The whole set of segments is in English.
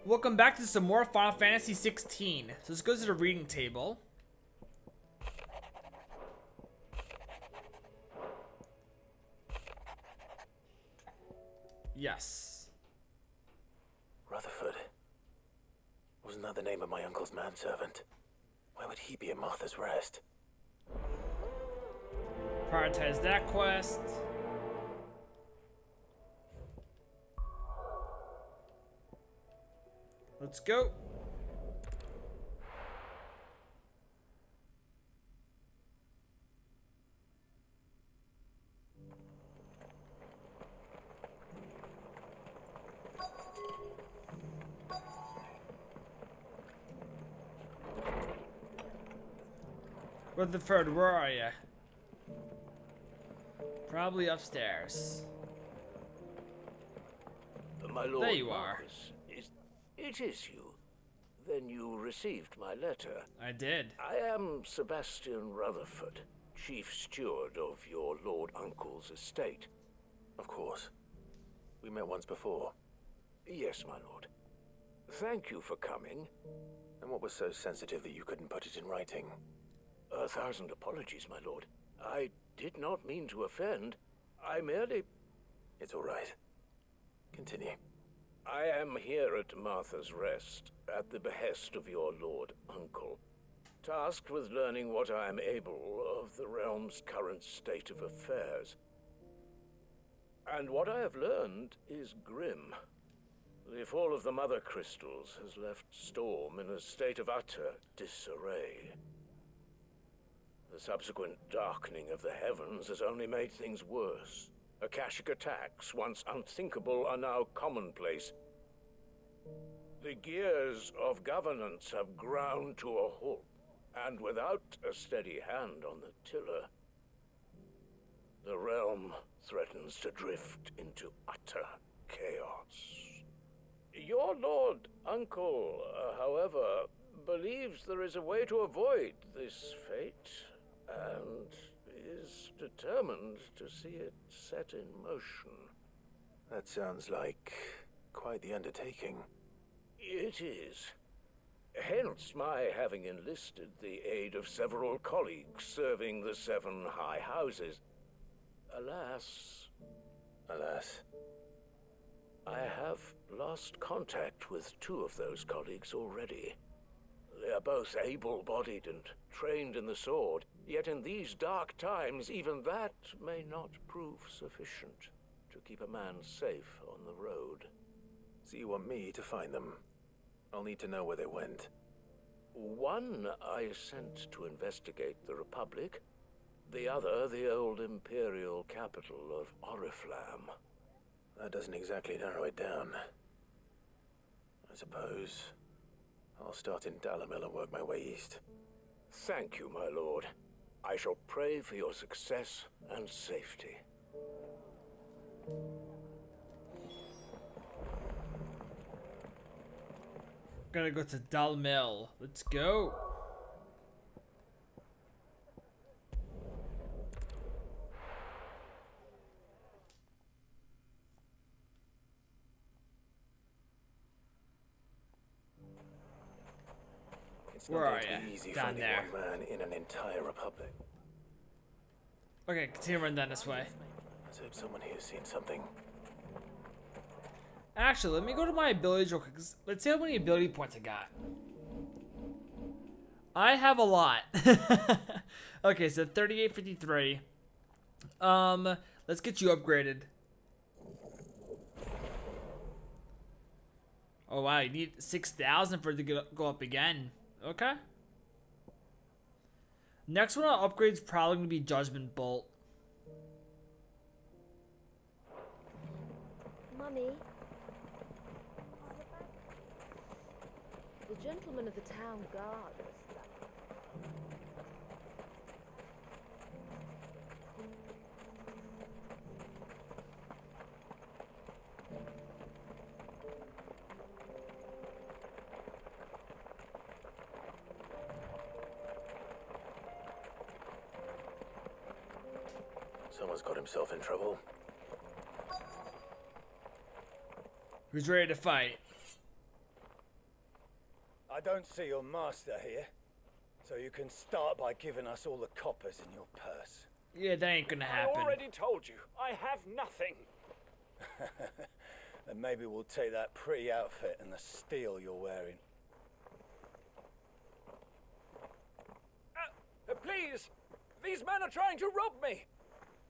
Welcome back to some more Final Fantasy XVI. So let's go to the reading table. Yes. Rutherford. Wasn't that the name of my uncle's manservant? Why would he be at Martha's Rest? Prioritize that quest. Let's go. Rutherford, where are you? Probably upstairs. My lord, There you are. It is you. Then you received my letter. I did. I am Sebastian Rutherford, chief steward of your lord uncle's estate. Of course. We met once before. Yes, my lord. Thank you for coming. And what was so sensitive that you couldn't put it in writing? 1,000 apologies, my lord. I did not mean to offend. I merely... It's all right. Continue. I am here at Martha's Rest, at the behest of your lord uncle, tasked with learning what I am able of the realm's current state of affairs. And what I have learned is grim. The fall of the Mothercrystals has left Storm in a state of utter disarray. The subsequent darkening of the heavens has only made things worse. Akashic attacks, once unthinkable, are now commonplace. The gears of governance have ground to a halt, and without a steady hand on the tiller, the realm threatens to drift into utter chaos. Your lord uncle, however, believes there is a way to avoid this fate, and is determined to see it set in motion. That sounds like quite the undertaking. It is. Hence my having enlisted the aid of several colleagues serving the 7 high houses. Alas, I have lost contact with 2 of those colleagues already. They are both able-bodied and trained in the sword, yet in these dark times, even that may not prove sufficient to keep a man safe on the road. So you want me to find them? I'll need to know where they went. One I sent to investigate the Republic, the other the old Imperial capital of Oriflamme. That doesn't exactly narrow it down. I suppose I'll start in Dalamil and work my way east. Thank you, my lord. I shall pray for your success and safety. Gotta go to Dalamil. Let's go. It's Where not are going to ya? be easy Down finding there. one man in an entire republic. Okay, continue running down this way. Let's hope someone here's seen something. Actually, let me go to my abilities real quick. Let's see how many ability points I got. I have a lot. Okay, so 3853. Let's get you upgraded. Oh wow, you need 6,000 for it to go up again. Okay. Next one I'll upgrade is probably gonna be Judgment Bolt. Mummy. The gentleman of the town guard was Someone's got himself in trouble. Who's ready to fight? I don't see your master here, so you can start by giving us all the coppers in your purse. Yeah, that ain't gonna happen. I already told you, I have nothing. Then maybe we'll take that pretty outfit and the steel you're wearing. Please! These men are trying to rob me!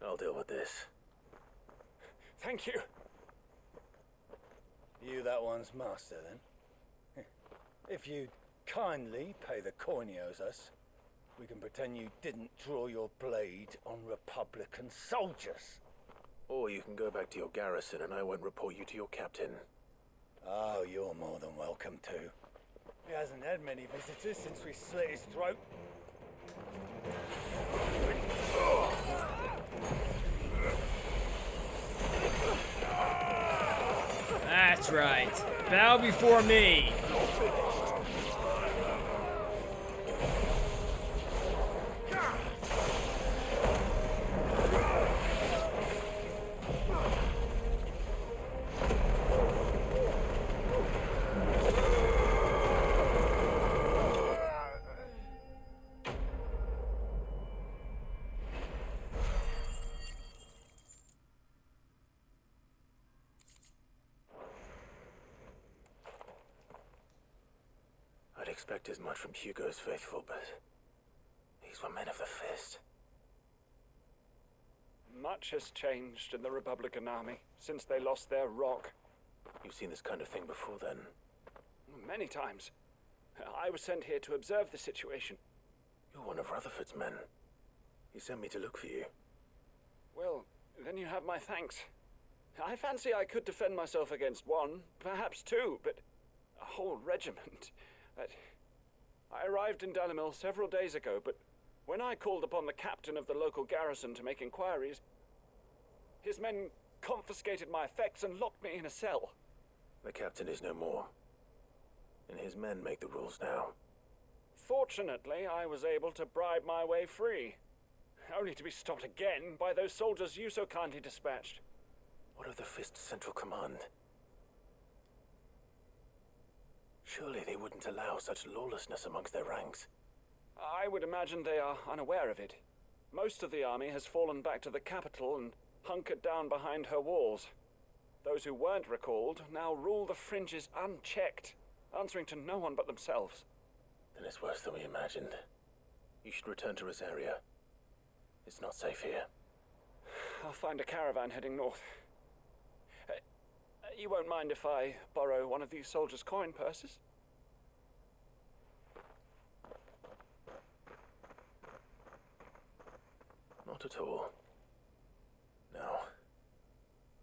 I'll deal with this. Thank you. You that one's master, then? If you kindly pay the coin he owes us, we can pretend you didn't draw your blade on Republican soldiers. Or you can go back to your garrison and I won't report you to your captain. Oh, you're more than welcome to. He hasn't had many visitors since we slit his throat. That's right. Bow before me. I'd expect as much from Hugo's faithful, but these were men of the fist. Much has changed in the Republican army since they lost their rock. You've seen this kind of thing before, then? Many times. I was sent here to observe the situation. You're one of Rutherford's men. He sent me to look for you. Well, then you have my thanks. I fancy I could defend myself against one, perhaps two, but a whole regiment. I arrived in Dalimil several days ago, but when I called upon the captain of the local garrison to make inquiries, his men confiscated my effects and locked me in a cell. The captain is no more, and his men make the rules now. Fortunately, I was able to bribe my way free, only to be stopped again by those soldiers you so kindly dispatched. What of the Fist's central command? Surely they wouldn't allow such lawlessness amongst their ranks. I would imagine they are unaware of it. Most of the army has fallen back to the capital and hunkered down behind her walls. Those who weren't recalled now rule the fringes unchecked, answering to no one but themselves. Then it's worse than we imagined. You should return to Rosaria. It's not safe here. I'll find a caravan heading north. You won't mind if I borrow one of these soldiers' coin purses? Not at all. Now,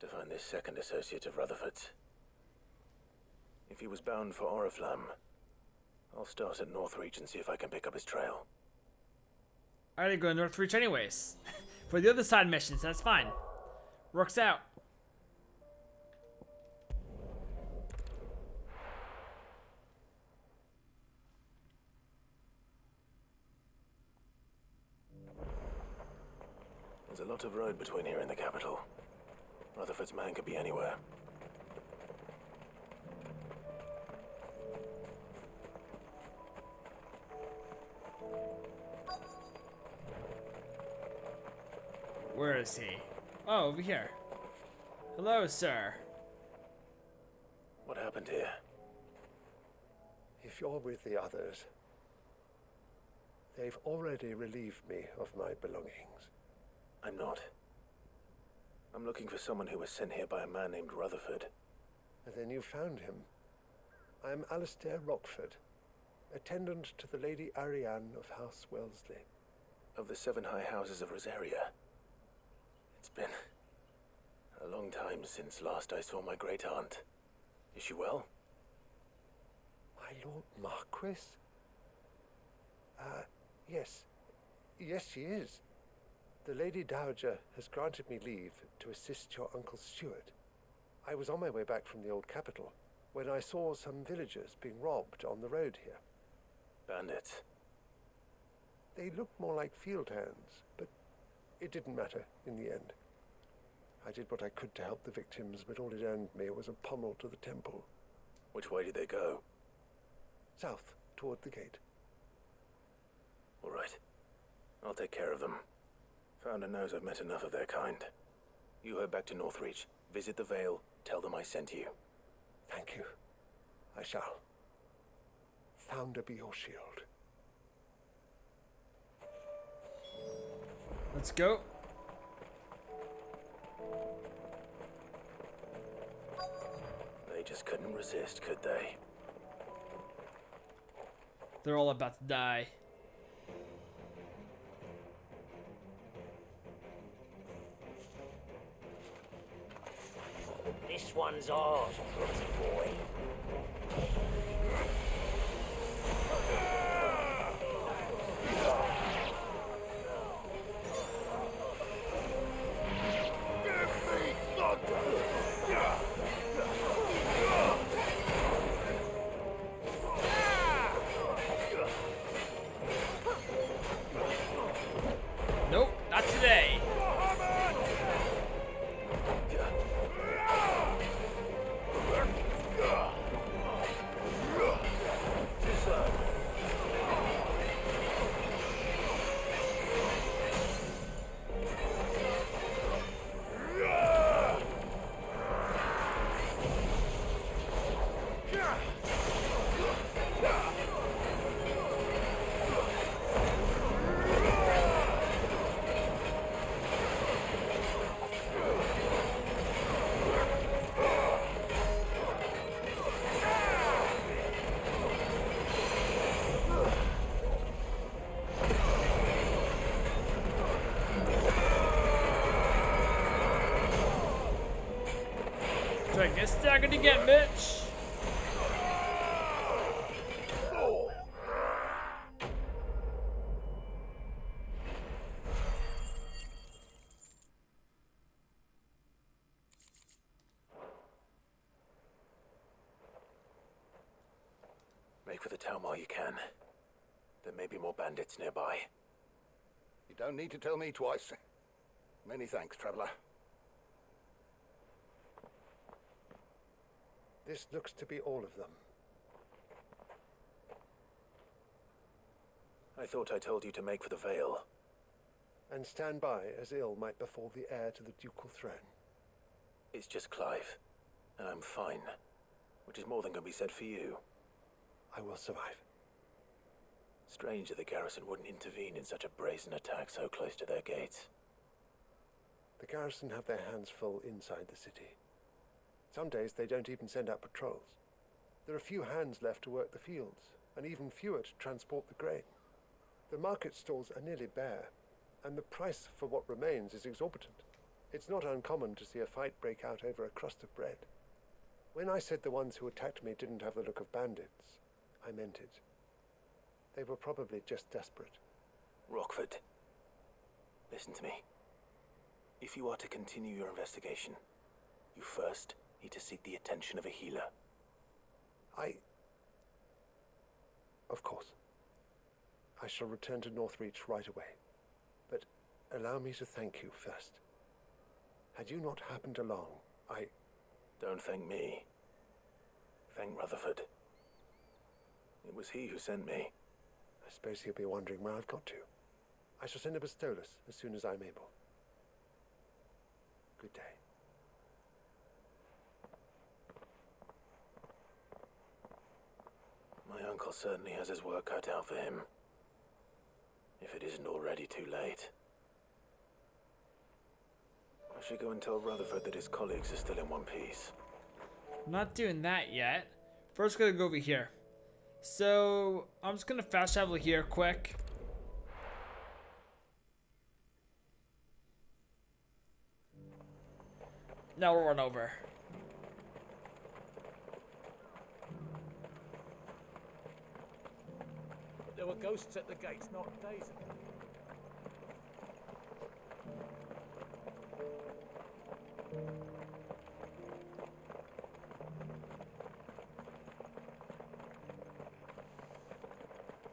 to find this second associate of Rutherford's. If he was bound for Oriflamme, I'll start at Northreach and see if I can pick up his trail. I didn't go to Northreach anyways. For the other side missions, that's fine. Works out. There's a lot of road between here and the capital. Rutherford's man could be anywhere. Where is he? Oh, over here. Hello, sir. What happened here? If you're with the others, they've already relieved me of my belongings. I'm not. I'm looking for someone who was sent here by a man named Rutherford. And then you found him. I am Alistair Rockford, attendant to the Lady Ariane of House Wellesley. Of the 7 high houses of Rosaria. It's been a long time since last I saw my great-aunt. Is she well? My Lord Marquis? Yes. Yes, she is. The Lady Dowager has granted me leave to assist your Uncle Stuart. I was on my way back from the old capital when I saw some villagers being robbed on the road here. Bandits. They looked more like field hands, but it didn't matter in the end. I did what I could to help the victims, but all it earned me was a pommel to the temple. Which way did they go? south toward the gate. All right. I'll take care of them. Founder knows I've met enough of their kind. You head back to Northreach, visit the Vale, tell them I sent you. Thank you. I shall. Founder be your shield. Let's go. They just couldn't resist, could they? They're all about to die. This one's ours, pretty boy. Nope, not today. Try to get staggered again, bitch. Make for the town while you can. There may be more bandits nearby. You don't need to tell me twice. Many thanks, traveler. This looks to be all of them. I thought I told you to make for the Vale. And stand by as ill might befall the heir to the ducal throne. It's just Clive, and I'm fine. Which is more than can be said for you. I will survive. Strange that the garrison wouldn't intervene in such a brazen attack so close to their gates. The garrison have their hands full inside the city. Some days they don't even send out patrols. There are few hands left to work the fields, and even fewer to transport the grain. The market stalls are nearly bare, and the price for what remains is exorbitant. It's not uncommon to see a fight break out over a crust of bread. When I said the ones who attacked me didn't have the look of bandits, I meant it. They were probably just desperate. Rockford, listen to me. If you are to continue your investigation, you first need to seek the attention of a healer. Of course. I shall return to Northreach right away. But allow me to thank you first. Had you not happened along, Don't thank me. Thank Rutherford. It was he who sent me. I suppose he'll be wondering where I've got to. I shall send a Pistolus as soon as I'm able. Good day. My uncle certainly has his work cut out for him. If it isn't already too late. I should go and tell Rutherford that his colleagues are still in one piece. I'm not doing that yet. First, gotta go over here. So, I'm just gonna fast travel here quick. Now we'll run over. There were ghosts at the gates not days ago.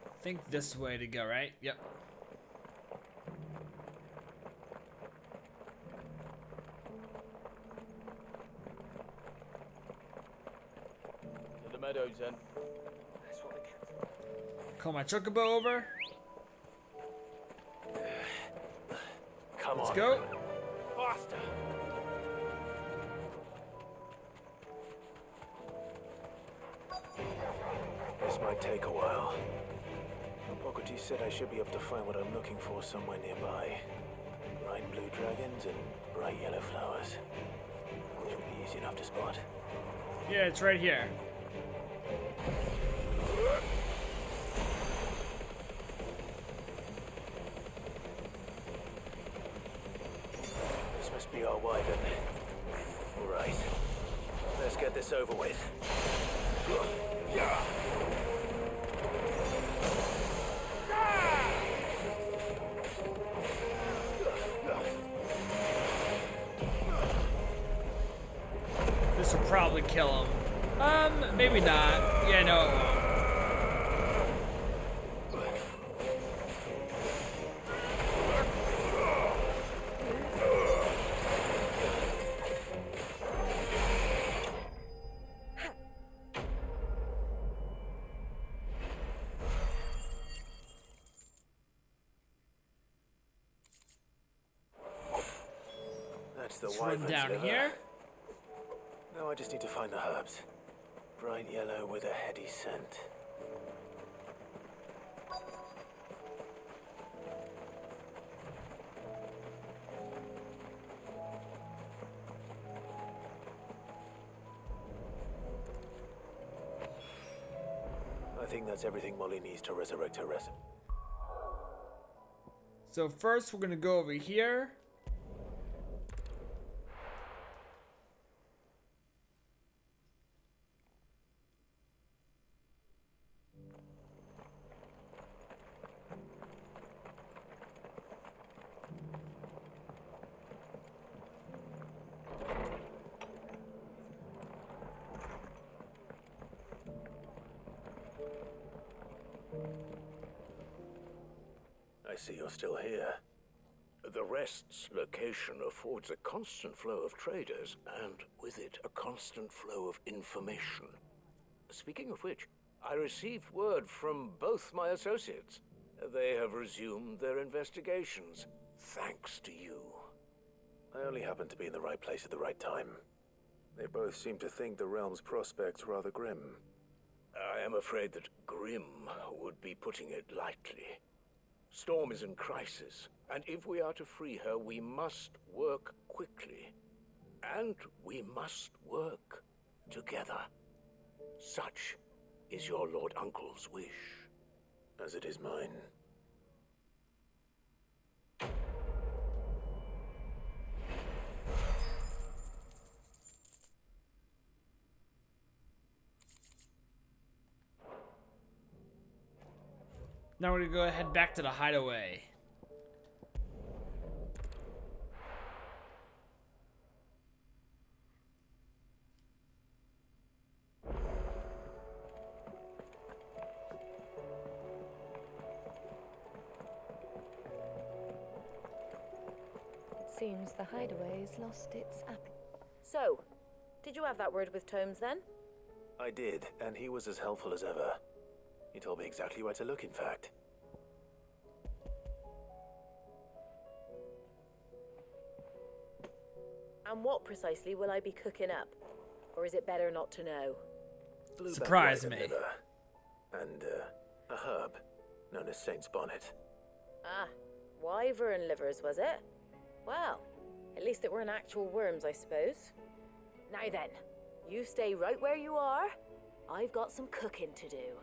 I think this way to go, right? Yep. To the meadows then. That's what the Call my chocobo over. Come Let's on. go. Faster. This might take a while. Hippocrates said I should be able to find what I'm looking for somewhere nearby. Bright blue dragons and bright yellow flowers. Should be easy enough to spot. Yeah, it's right here. This must be our wyvern. All right. Let's get this over with. This will probably kill him. Maybe not. Yeah, no, it won't. That's the Let's run wyvern's down liver. here. Now I just need to find the herbs. Bright yellow with a heady scent. I think that's everything Molly needs to resurrect her recipe. So first, we're gonna go over here. I see you're still here. The Rest's location affords a constant flow of traders, and with it, a constant flow of information. Speaking of which, I received word from both my associates. They have resumed their investigations, thanks to you. I only happened to be in the right place at the right time. They both seem to think the realm's prospects rather grim. I am afraid that grim would be putting it lightly. Storm is in crisis, and if we are to free her, we must work quickly. And we must work together. Such is your Lord Uncle's wish. As it is mine. Now we're gonna go ahead back to the hideaway. It seems the hideaway's lost its apple. So, did you have that word with Tomes then? I did, and he was as helpful as ever. He told me exactly where to look, in fact. And what precisely will I be cooking up? Or is it better not to know? Blueback Surprise wyvern me. liver. And, a herb known as Saint's Bonnet. Ah, wyvern livers, was it? Well, at least it weren't actual worms, I suppose. Now then, you stay right where you are. I've got some cooking to do.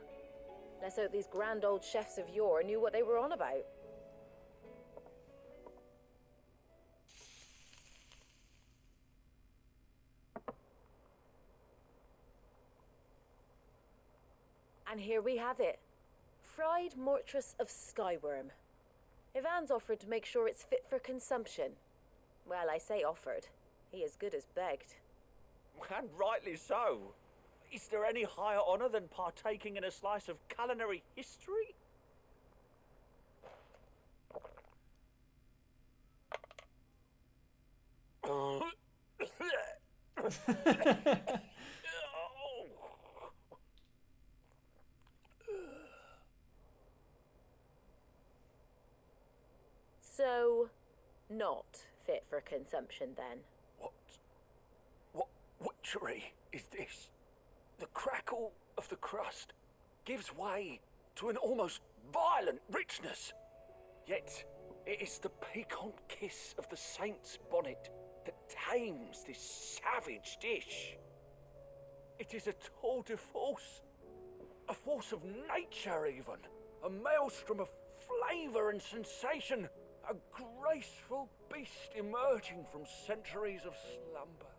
Let's hope these grand old chefs of yore knew what they were on about. And here we have it. Fried mortress of skyworm. Ivan's offered to make sure it's fit for consumption. Well, I say offered. He as good as begged. And rightly so. Is there any higher honor than partaking in a slice of culinary history? So, not fit for consumption then? What witchery is this? The crackle of the crust gives way to an almost violent richness. Yet, it is the piquant kiss of the saint's bonnet that tames this savage dish. It is a tour de force, a force of nature even, a maelstrom of flavour and sensation, a graceful beast emerging from centuries of slumber.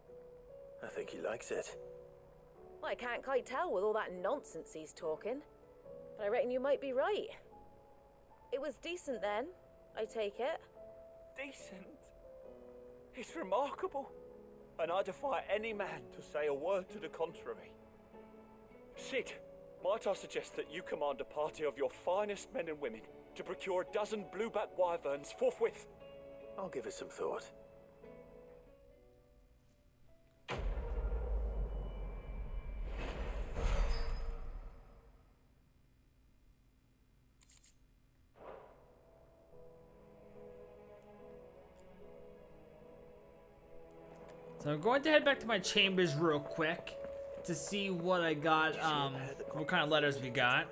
I think he likes it. Well, I can't quite tell with all that nonsense he's talking, but I reckon you might be right. It was decent then, I take it. Decent? It's remarkable, and I defy any man to say a word to the contrary. Sid, might I suggest that you command a party of your finest men and women to procure a dozen blueback wyverns forthwith? I'll give it some thought. So I'm going to head back to my chambers real quick to see what I got, what kind of letters we got.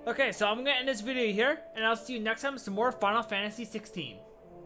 Okay, so I'm gonna end this video here, and I'll see you next time with some more Final Fantasy XVI.